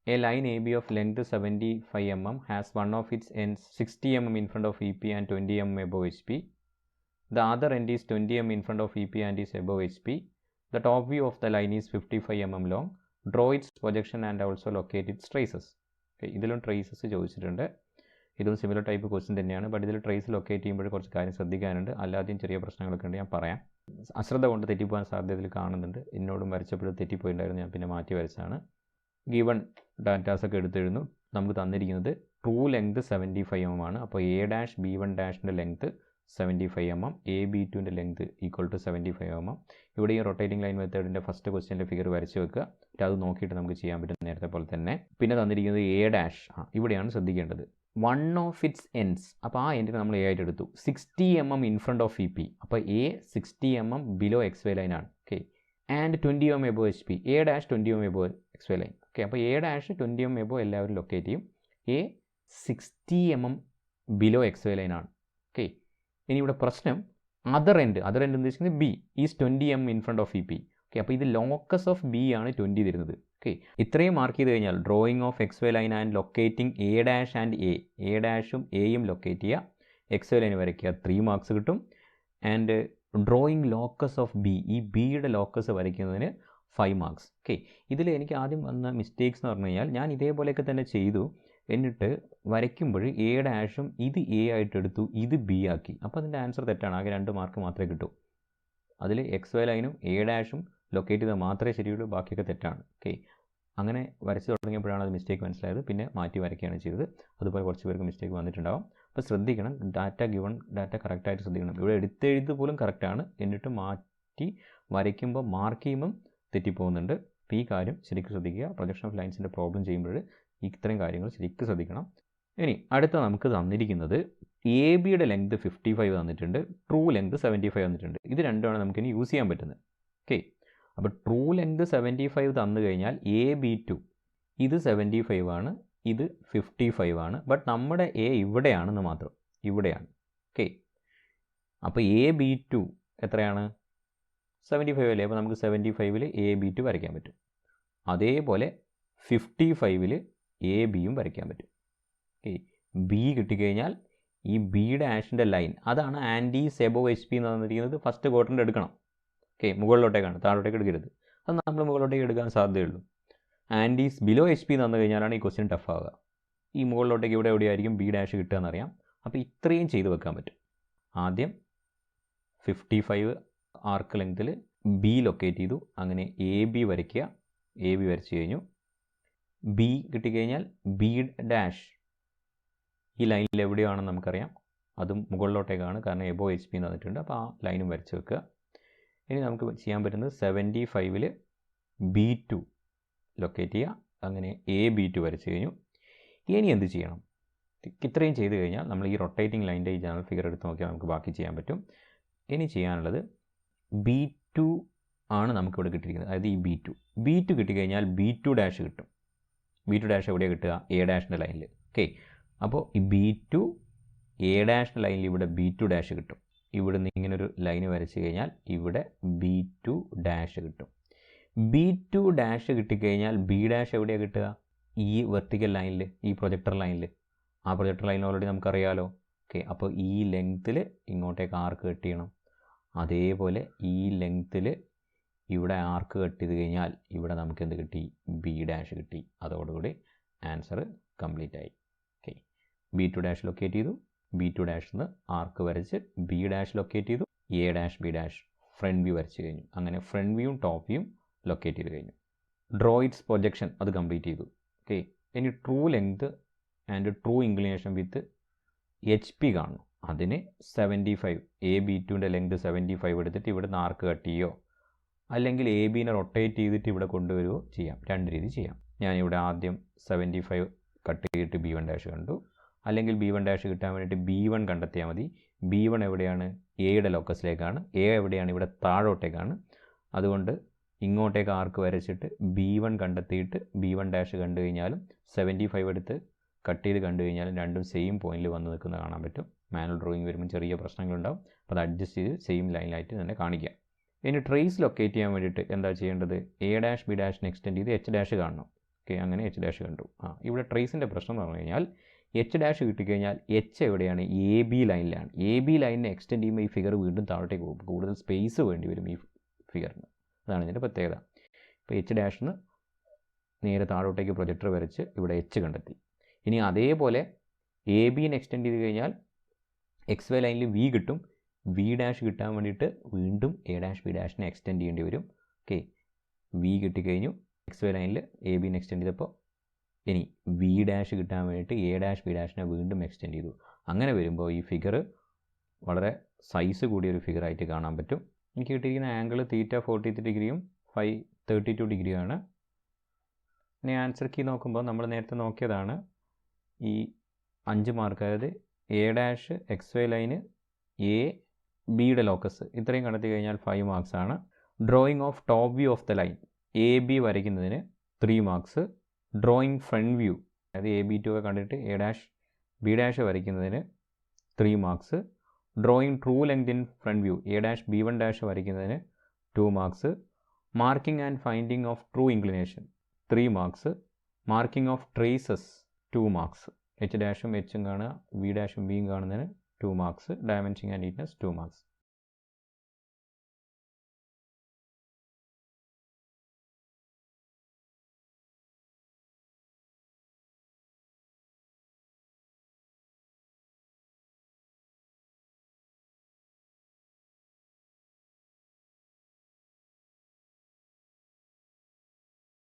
A line AB of length 75 mm has one of its ends 60 mm in front of EP and 20 mm above HP. The other end is 20 mm in front of EP and is above HP. The top view of the line is 55 mm long. Draw its projection and also locate its traces. Okay, ഇതിലും traces ചോദിച്ചിട്ടുണ്ട്. ഇതും similar type question തന്നെയാണ്. But ഇതിൽ trace locate ചെയ്യുമ്പോൾ കുറച്ച് കാര്യം ശ്രദ്ധിക്കാനുണ്ട്. അല്ലാതെയും ചെറിയ പ്രശ്നങ്ങളൊക്കെ ഉണ്ട്, ഞാൻ പറയാം. അശ്രദ്ധ കൊണ്ട് തെറ്റിപ്പോകാൻ സാധ്യതയിൽ കാണുന്നുണ്ട്. എന്നോടും വരച്ചപ്പോൾ തെറ്റിപ്പോയിട്ടുണ്ടായിരുന്നു, ഞാൻ പിന്നെ മാറ്റി വരച്ചാണ്. ഗിവൺ ഡാറ്റാസൊക്കെ എടുത്തെഴുതുന്നു. നമുക്ക് തന്നിരിക്കുന്നത് ട്രൂ ലെങ്ത് 75 mm ആണ്. അപ്പോൾ A'(B1'ൻ്റെ ലെങ്ത് 75 mm, AB2ൻ്റെ ലെങ്ത് ഈക്വൽ ടു 75 mm. ഇവിടെ ഈ റൊട്ടേറ്റിംഗ് ലൈൻ മെത്തേഡിൻ്റെ ഫസ്റ്റ് ക്വസ്റ്റ്യൻ്റെ ഫിഗർ വരച്ച് വെക്കുക. അത് നോക്കിയിട്ട് നമുക്ക് ചെയ്യാൻ പറ്റും നേരത്തെ പോലെ തന്നെ. പിന്നെ തന്നിരിക്കുന്നത് A', ഇവിടെയാണ് ശ്രദ്ധിക്കേണ്ടത്. വൺ ഓഫ് ഇറ്റ്സ് എൻഡ്സ്, അപ്പോൾ ആ എൻഡിനെ നമ്മൾ A ആയിട്ട് എടുത്തു. 60 mm in front of EP, അപ്പോൾ A 60 mm ബിലോ XY ലൈനാണ്. Okay, and 20 mm above HP. A' 20 mm above XY line. Okay, അപ്പോൾ A' 20 mm എബോ എല്ലാവരും ലൊക്കേറ്റ് ചെയ്യും. A 60 mm ബിലോ XY ലൈനാണ്. ഓക്കെ, ഇനി ഇവിടെ പ്രശ്നം അതർ എൻഡ് എന്ന് വെച്ചിട്ടുണ്ടെങ്കിൽ B is 20 mm in front of EP. Okay, അപ്പോൾ ഇത് ലോക്കസ് ഓഫ് B ആണ് 20 തരുന്നത്. ഓക്കെ, ഇത്രയും മാർക്ക് ചെയ്ത് കഴിഞ്ഞാൽ drawing of XY line and locating A' and A''ഉം Aയും ലൊക്കേറ്റ് ചെയ്യുക, XY ലൈൻ വരയ്ക്കുക, 3 മാർക്സ് കിട്ടും. And drawing locus of B, ഈ ബിയുടെ ലോക്കസ് വരയ്ക്കുന്നതിന് 5 മാർക്സ്. ഓക്കെ, ഇതിൽ എനിക്ക് ആദ്യം വന്ന മിസ്റ്റേക്സ് എന്ന് പറഞ്ഞു കഴിഞ്ഞാൽ ഞാൻ ഇതേപോലെയൊക്കെ തന്നെ ചെയ്തു. എന്നിട്ട് വരയ്ക്കുമ്പോൾ A'-ഉം ഇത് A ആയിട്ട് എടുത്തു, ഇത് B ആക്കി. അപ്പോൾ അതിൻ്റെ ആൻസർ തെറ്റാണ്. ആകെ 2 മാർക്ക് മാത്രമേ കിട്ടൂ. അതിൽ XY ലൈനും A'-ഉം ലൊക്കേറ്റ് ചെയ്താൽ മാത്രമേ ശരിയുള്ളൂ, ബാക്കിയൊക്കെ തെറ്റാണ്. ഓക്കെ, അങ്ങനെ വരച്ച് തുടങ്ങിയപ്പോഴാണ് അത് മിസ്റ്റേക്ക് മനസ്സിലായത്. പിന്നെ മാറ്റി വരയ്ക്കുകയാണ് ചെയ്തത്. അതുപോലെ കുറച്ച് പേർക്ക് മിസ്റ്റേക്ക് വന്നിട്ടുണ്ടാകും. അപ്പോൾ ശ്രദ്ധിക്കണം, ഡാറ്റ കറക്റ്റായിട്ട് ശ്രദ്ധിക്കണം. ഇവിടെ എടുത്തെഴുത് പോലും കറക്റ്റാണ്, എന്നിട്ട് മാറ്റി വരയ്ക്കുമ്പോൾ മാർക്ക് ചെയ്യുമ്പം തെറ്റിപ്പോകുന്നുണ്ട്. അപ്പോൾ ഈ കാര്യം ശരിക്കും ശ്രദ്ധിക്കുക. പ്രൊജക്ഷൻ ഓഫ് ലൈൻസിൻ്റെ പ്രോബ്ലം ചെയ്യുമ്പോൾ ഇത്രയും കാര്യങ്ങൾ ശരിക്കും ശ്രദ്ധിക്കണം. ഇനി അടുത്ത നമുക്ക് തന്നിരിക്കുന്നത് AB-യുടെ ലെങ്ത് 55 തന്നിട്ടുണ്ട്, ട്രൂ ലെങ്ത് 75 തന്നിട്ടുണ്ട്. ഇത് രണ്ടുമാണ് നമുക്കിനി യൂസ് ചെയ്യാൻ പറ്റുന്നത്. ഓക്കെ, അപ്പോൾ ട്രൂ ലെങ്ത് 75 തന്നു കഴിഞ്ഞാൽ AB2 ഇത് 75 ആണ്, ഇത് 55 ആണ്. ബട്ട് നമ്മുടെ A ഇവിടെയാണെന്ന് മാത്രം, ഇവിടെയാണ്. ഓക്കെ, അപ്പോൾ AB2 എത്രയാണ്? 75 അല്ലേ. അപ്പോൾ നമുക്ക് 75-ൽ AB2 വരയ്ക്കാൻ പറ്റും. അതേപോലെ 55-ൽ AB-യും വരയ്ക്കാൻ പറ്റും. ഓക്കെ, B കിട്ടിക്കഴിഞ്ഞാൽ ഈ B' ലൈൻ അതാണ് ആൻറ്റീസ് എബോവ് HP എന്ന് തന്നിരിക്കുന്നത്. ഫസ്റ്റ് ക്വാഡ്രൻ്റ് എടുക്കണം. ഓക്കെ, മുകളിലോട്ടേക്കാണ്, താഴോട്ടേക്ക് എടുക്കരുത്. അത് നമ്മൾ മുകളിലോട്ടേക്ക് എടുക്കാൻ സാധ്യതയുള്ളൂ. ആൻറ്റീസ് ബിലോ HP എന്ന് തന്നു കഴിഞ്ഞാലാണ് ഈ ക്വസ്റ്റ്യൻ ടഫ് ആവുക. ഈ മുകളിലോട്ടേക്ക് ഇവിടെ എവിടെയായിരിക്കും B' കിട്ടുക എന്നറിയാം. അപ്പോൾ ഇത്രയും ചെയ്ത് വെക്കാൻ പറ്റും. ആദ്യം 55 ആർക്ക് ലെങ്ത്തിൽ B ലൊക്കേറ്റ് ചെയ്തു. അങ്ങനെ AB വരയ്ക്കുക. AB വരച്ച് കഴിഞ്ഞു. B കിട്ടിക്കഴിഞ്ഞാൽ B' ഈ ലൈനിൽ എവിടെയാണെന്ന് നമുക്കറിയാം. അതും മുകളിലോട്ടേക്കാണ്, കാരണം എബോ HP എന്ന് തന്നിട്ടുണ്ട്. അപ്പോൾ ആ ലൈനും വരച്ച് വെക്കുക. ഇനി നമുക്ക് ചെയ്യാൻ പറ്റുന്നത് 75-ൽ B2 ലൊക്കേറ്റ് ചെയ്യുക. അങ്ങനെ AB2 വരച്ച് കഴിഞ്ഞു. ഇനി എന്ത് ചെയ്യണം? ഇത്രയും ചെയ്ത് കഴിഞ്ഞാൽ നമ്മൾ ഈ റൊട്ടേറ്റിംഗ് ലൈൻ്റെ ഈ ജനറൽ ഫിഗർ എടുത്ത് നോക്കിയാൽ നമുക്ക് ബാക്കി ചെയ്യാൻ പറ്റും. ഇനി ചെയ്യാനുള്ളത് B2 ആണ് നമുക്കിവിടെ കിട്ടിയിരിക്കുന്നത്. അതായത് ഈ B2 കിട്ടിക്കഴിഞ്ഞാൽ B2' കിട്ടും. B2' എവിടെയാണ് കിട്ടുക? A' ലൈനിൽ. ഓക്കെ, അപ്പോൾ ഈ B2 A' ലൈനിൽ ഇവിടെ B2' കിട്ടും. ഇവിടെ നിന്ന് ഇങ്ങനൊരു ലൈന് വരച്ച് കഴിഞ്ഞാൽ ഇവിടെ B2' കിട്ടും. B2' കിട്ടിക്കഴിഞ്ഞാൽ B' എവിടെയാണ് കിട്ടുക? ഈ വെർട്ടിക്കൽ ലൈനിൽ, ഈ പ്രൊജക്ടർ ലൈനിൽ. ആ പ്രൊജക്ടർ ലൈൻ ഓൾറെഡി നമുക്കറിയാലോ. ഓക്കെ, അപ്പോൾ ഈ ലെങ്ത്തിൽ ഇങ്ങോട്ടേക്ക് ആർക്ക് കട്ട് ചെയ്യണം. അതേപോലെ ഈ ലെങ്ത്തിൽ ഇവിടെ ആർക്ക് കട്ട് ചെയ്ത് കഴിഞ്ഞാൽ ഇവിടെ നമുക്ക് എന്ത് കിട്ടി? B' കിട്ടി. അതോടുകൂടി ആൻസർ കംപ്ലീറ്റ് ആയി. ഓക്കെ, B2' ലൊക്കേറ്റ് ചെയ്തു. B2' ആർക്ക് വരച്ച് B' ലൊക്കേറ്റ് ചെയ്തു. A', B' ഫ്രണ്ട് വ്യൂ വരച്ച് കഴിഞ്ഞു. അങ്ങനെ ഫ്രണ്ട് വ്യൂവും ടോപ്പ് വ്യൂവും ലൊക്കേറ്റ് ചെയ്ത് കഴിഞ്ഞു. ഡ്രോ ഇറ്റ്സ് പ്രൊജക്ഷൻ അത് കംപ്ലീറ്റ് ചെയ്തു. ഓക്കെ, ഇനി true length and true inclination with HP കാണുന്നു. അതിന് 75 AB2ൻ്റെ ലെങ്ത് 75 എടുത്തിട്ട് ഇവിടുന്ന് ആർക്ക് കട്ട് ചെയ്യുകയോ അല്ലെങ്കിൽ AB-നെ റൊട്ടേറ്റ് ചെയ്തിട്ട് ഇവിടെ കൊണ്ടുവരുകയോ ചെയ്യാം. 2 രീതി ചെയ്യാം. ഞാനിവിടെ ആദ്യം 75 കട്ട് ചെയ്തിട്ട് B1' കണ്ടു. അല്ലെങ്കിൽ B1' കിട്ടാൻ വേണ്ടിയിട്ട് B1 കണ്ടെത്തിയാൽ മതി. B1 എവിടെയാണ്? Aയുടെ ലോക്കസിലേക്കാണ്. A എവിടെയാണ്? ഇവിടെ താഴോട്ടേക്കാണ്. അതുകൊണ്ട് ഇങ്ങോട്ടേക്ക് ആർക്ക് വരച്ചിട്ട് B1 കണ്ടെത്തിയിട്ട് B1' കണ്ടു കഴിഞ്ഞാലും 75 എടുത്ത് കട്ട് ചെയ്ത് കണ്ടു കഴിഞ്ഞാലും രണ്ടും സെയിം പോയിന്റിൽ വന്ന് നിൽക്കുന്നത് കാണാൻ പറ്റും. മാനുവൽ ഡ്രോയിങ് വരുമ്പോൾ ചെറിയ പ്രശ്നങ്ങളുണ്ടാവും. അപ്പോൾ അത് അഡ്ജസ്റ്റ് ചെയ്ത് സെയിം ലൈനിലായിട്ട് തന്നെ കാണിക്കാം. ഇനി ട്രേസ് ലൊക്കേറ്റ് ചെയ്യാൻ വേണ്ടിയിട്ട് എന്താ ചെയ്യേണ്ടത്? A', B' എക്സ്റ്റെൻഡ് ചെയ്ത് H' കാണണം. ഓക്കെ, അങ്ങനെ എച്ച് ഡാഷ് കണ്ടു. ഇവിടെ ട്രേസിൻ്റെ പ്രശ്നം എന്ന് പറഞ്ഞു കഴിഞ്ഞാൽ എച്ച് ഡാഷ് കിട്ടിക്കഴിഞ്ഞാൽ എച്ച് എവിടെയാണ്? എ ബി ലൈനിലാണ്. എ ബി ലൈനിനെ എക്സ്റ്റെൻഡ് ചെയ്യുമ്പോൾ ഈ ഫിഗർ വീണ്ടും താഴോട്ടേക്ക് പോകും. കൂടുതൽ സ്പേസ് വേണ്ടി വരും ഈ ഫിഗറിന്. അതാണ് ഇതിൻ്റെ പ്രത്യേകത. ഇപ്പോൾ എച്ച് ഡാഷിന് നേരെ താഴോട്ടേക്ക് പ്രൊജക്ടർ വരച്ച് ഇവിടെ എച്ച് കണ്ടെത്തി. ഇനി അതേപോലെ എ ബിനെ എക്സ്റ്റെൻഡ് ചെയ്ത് കഴിഞ്ഞാൽ എക്സ് വൈ ലൈനിൽ വി കിട്ടും. വി ഡാഷ് കിട്ടാൻ വേണ്ടിയിട്ട് വീണ്ടും എ ഡാഷ് ബി ഡാഷിനെ എക്സ്റ്റെൻഡ് ചെയ്യേണ്ടി വരും. ഓക്കെ, വി കിട്ടിക്കഴിഞ്ഞു. എക്സ് വൈ ലൈനിൽ എ ബിനെ എക്സ്റ്റെൻഡ് ചെയ്തപ്പോൾ ഇനി വി ഡാഷ് കിട്ടാൻ വേണ്ടിയിട്ട് എ ഡാഷ് ബി ഡാഷിനെ വീണ്ടും എക്സ്റ്റെൻഡ് ചെയ്തു. അങ്ങനെ വരുമ്പോൾ ഈ ഫിഗർ വളരെ സൈസ് കൂടിയൊരു ഫിഗറായിട്ട് കാണാൻ പറ്റും. എനിക്ക് കിട്ടിയിരിക്കുന്ന ആംഗിൾ തീറ്റ 43 ഡിഗ്രിയും ഫൈ 32 ഡിഗ്രിയാണ്. ഇനി ആൻസർ കീ നോക്കുമ്പോൾ നമ്മൾ നേരത്തെ നോക്കിയതാണ് ഈ 5 മാർക്ക്, അതായത് എ ഡാഷ് എക്സ് വൈ ലൈന് എ ബിയുടെ ലോക്കസ് ഇത്രയും കണ്ടെത്തി കഴിഞ്ഞാൽ 5 മാർക്സ് ആണ്. Drawing of top view of the line A B വരയ്ക്കുന്നതിന് 3 മാർക്സ്. ഡ്രോയിങ് ഫ്രണ്ട് വ്യൂ, അതായത് എ ബി 2 ഒക്കെ കണ്ടിട്ട് എ ഡാഷ് ബി ഡാഷ് വരയ്ക്കുന്നതിന് 3 marks. Drawing true length in front view A dash B 1 dash വരയ്ക്കുന്നതിന് 2 marks. Marking and finding of true inclination 3 marks. Marking of traces 2 marks. H ഡാഷും എച്ചും കാണുക, V ഡാഷും ബിയും കാണുന്നതിന് 2 marks. Dimension and neatness 2 marks.